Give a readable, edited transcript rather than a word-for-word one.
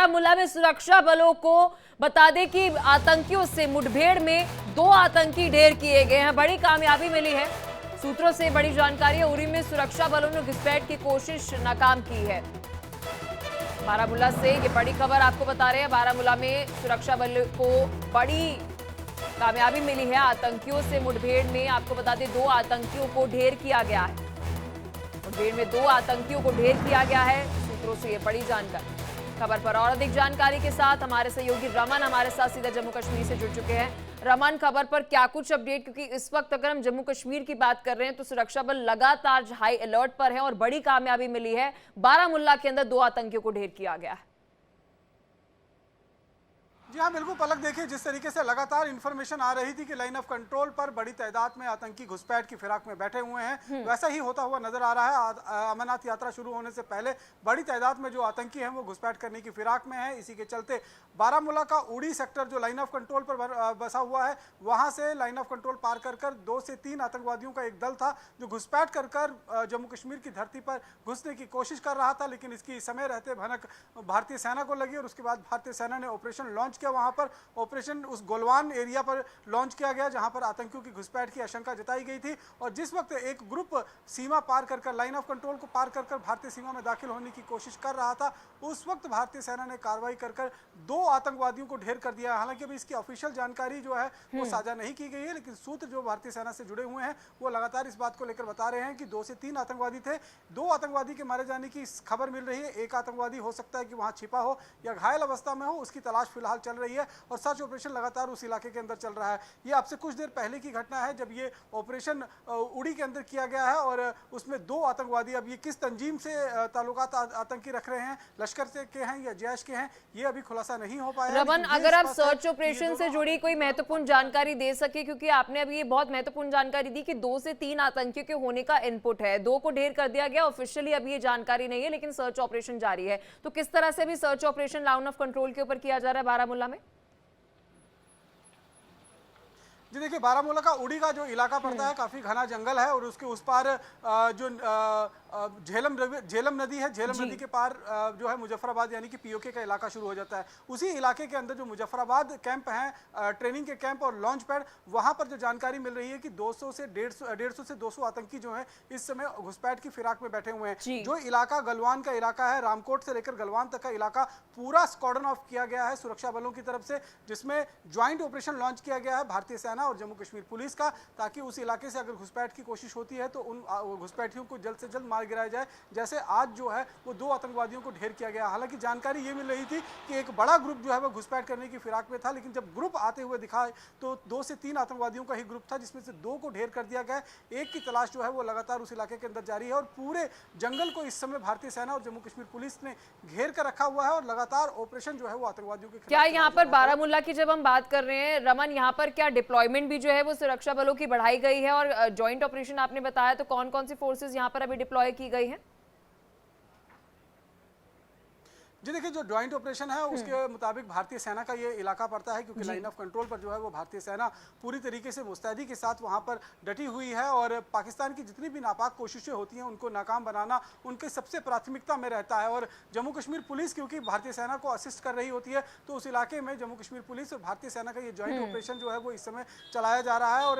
बारामूला में सुरक्षा बलों को बता दें कि आतंकियों से मुठभेड़ में 2 आतंकी ढेर किए गए हैं। बड़ी कामयाबी मिली है। सूत्रों से बड़ी जानकारी है। उरी में सुरक्षा बलों ने घुसपैठ की कोशिश नाकाम की है। बारामूला से ये बड़ी खबर आपको बता रहे हैं। बारामूला में सुरक्षा बलों को बड़ी कामयाबी मिली है। आतंकियों से मुठभेड़ में आपको बता दें 2 आतंकियों को ढेर किया गया है। मुठभेड़ में 2 आतंकियों को ढेर किया गया है। सूत्रों से ये बड़ी जानकारी। खबर पर और अधिक जानकारी के साथ हमारे सहयोगी रमन हमारे साथ सीधा जम्मू कश्मीर से जुड़ चुके हैं। रमन, खबर पर क्या कुछ अपडेट, क्योंकि इस वक्त अगर हम जम्मू कश्मीर की बात कर रहे हैं तो सुरक्षा बल लगातार हाई अलर्ट पर है और बड़ी कामयाबी मिली है। बारामूला के अंदर 2 आतंकियों को ढेर किया गया है। जी हाँ, बिल्कुल पलक, देखिए जिस तरीके से लगातार इन्फॉर्मेशन आ रही थी कि लाइन ऑफ कंट्रोल पर बड़ी तादाद में आतंकी घुसपैठ की फिराक में बैठे हुए हैं, वैसा ही होता हुआ नजर आ रहा है। अमरनाथ यात्रा शुरू होने से पहले बड़ी तादाद में जो आतंकी हैं वो घुसपैठ करने की फिराक में है। इसी के चलते बारामूला का उड़ी सेक्टर जो लाइन ऑफ कंट्रोल पर बसा हुआ है, वहां से लाइन ऑफ कंट्रोल पार कर 2 से 3 आतंकवादियों का एक दल था जो घुसपैठ कर जम्मू कश्मीर की धरती पर घुसने की कोशिश कर रहा था। लेकिन इसकी समय रहते भनक भारतीय सेना को लगी और उसके बाद भारतीय सेना ने ऑपरेशन लॉन्च किया। वहां पर ऑपरेशन उस गोलवान एरिया पर लॉन्च किया गया जहां पर आतंकियों की घुसपैठ की आशंका जताई गई थी। और जिस वक्त एक ग्रुप सीमा पार कर लाइन ऑफ कंट्रोल को पार कर भारतीय सीमा में दाखिल होने की कोशिश कर रहा था, उस वक्त भारतीय सेना ने कार्रवाई कर 2 आतंकवादियों को ढेर कर दिया। हालांकि अभी इसकी ऑफिशियल जानकारी जो है वो साझा नहीं की गई है, लेकिन सूत्र जो भारतीय सेना से जुड़े हुए हैं वो लगातार इस बात को लेकर बता रहे हैं कि 2 से 3 आतंकवादी थे। 2 आतंकवादी के मारे जाने की खबर मिल रही है। एक आतंकवादी हो सकता है कि वहां छिपा हो या घायल अवस्था में हो, उसकी तलाश फिलहाल चल रही है और सर्च ऑपरेशन लगातार उस इलाके के अंदर चल रहा है। ये आपसे कुछ देर पहले की घटना है जब ये ऑपरेशन उड़ी के अंदर किया गया है और उसमें 2 आतंकवादी, अब ये किस तंजीम से ताल्लुकात आतंकी रख रहे हैं, लश्कर से के हैं या जैश के हैं, ये अभी खुलासा नहीं हो पाया। रमन, अगर आप सर्च ऑपरेशन से जुड़ी कोई महत्वपूर्ण जानकारी दे सके, क्योंकि आपने अभी ये बहुत महत्वपूर्ण जानकारी दी कि 2 से 3 आतंकियों के होने का इनपुट है। 2 को ढेर कर दिया गया, ऑफिशियली अभी ये जानकारी नहीं है, लेकिन सर्च ऑपरेशन जारी है। तो किस तरह से भी search operation line of control के ऊपर किया जा रहा है बारामूला में? जी देखिए, बारामूला का उड़ी का जो इलाका पड़ता है काफी घना जंगल है और उसके उस पार जो झेलम नदी है, झेलम नदी के पार जो है मुजफ्फराबाद यानी कि पीओके का इलाका शुरू हो जाता है। उसी इलाके के अंदर जो मुजफ्फराबाद कैंप है, ट्रेनिंग के कैंप और लॉन्च पैड, वहां पर जो जानकारी मिल रही है कि 200 से 150 से 200 आतंकी जो है इस समय घुसपैठ की फिराक में बैठे हुए हैं। जो इलाका गलवान का इलाका है, रामकोट से लेकर गलवान तक का इलाका पूरा स्क्वाड्रन ऑफ किया गया है सुरक्षा बलों की तरफ से, जिसमें ज्वाइंट ऑपरेशन लॉन्च किया गया है भारतीय सेना और जम्मू कश्मीर पुलिस का, ताकि उस इलाके से अगर घुसपैठ की कोशिश होती है तो उन घुसपैठियों को जल्द से जल्द मार गिराया जाए। जैसे आज जो है वो 2 आतंकवादियों को ढेर किया गया। हालांकि जानकारी ये मिल रही थी कि एक बड़ा ग्रुप जो है वो घुसपैठ करने की फिराक में था, लेकिन जब ग्रुप आते हुए दिखा तो 2 से 3 आतंकवादियों का ही ग्रुप था, जिसमें से 2 को ढेर कर दिया गया। एक की तलाश जो है वो लगातार उस इलाके के अंदर जारी है और पूरे जंगल को इस समय भारतीय सेना और जम्मू कश्मीर पुलिस ने घेर कर रखा हुआ है और लगातार ऑपरेशन जो है वो आतंकवादियों के खिलाफ। क्या यहाँ पर बारामूला की जब हम बात कर रहे हैं रमन, यहाँ पर क्या डिप्लॉयमेंट भी जो है वो सुरक्षा बलों की बढ़ाई गई है और ज्वाइंट ऑपरेशन आपने बताया, तो कौन कौन सी फोर्सेस यहाँ पर अभी डिप्लॉय की गई है? जी देखिए, जो ज्वाइंट ऑपरेशन है उसके मुताबिक भारतीय सेना का ये इलाका पड़ता है, क्योंकि लाइन ऑफ कंट्रोल पर जो है वो भारतीय सेना पूरी तरीके से मुस्तैदी के साथ वहां पर डटी हुई है और पाकिस्तान की जितनी भी नापाक कोशिशें होती हैं उनको नाकाम बनाना उनकी सबसे प्राथमिकता में रहता है। और जम्मू कश्मीर पुलिस क्योंकि भारतीय सेना को असिस्ट कर रही होती है, तो उस इलाके में जम्मू कश्मीर पुलिस और भारतीय सेना का ये ज्वाइंट ऑपरेशन जो है वो इस समय चलाया जा रहा है। और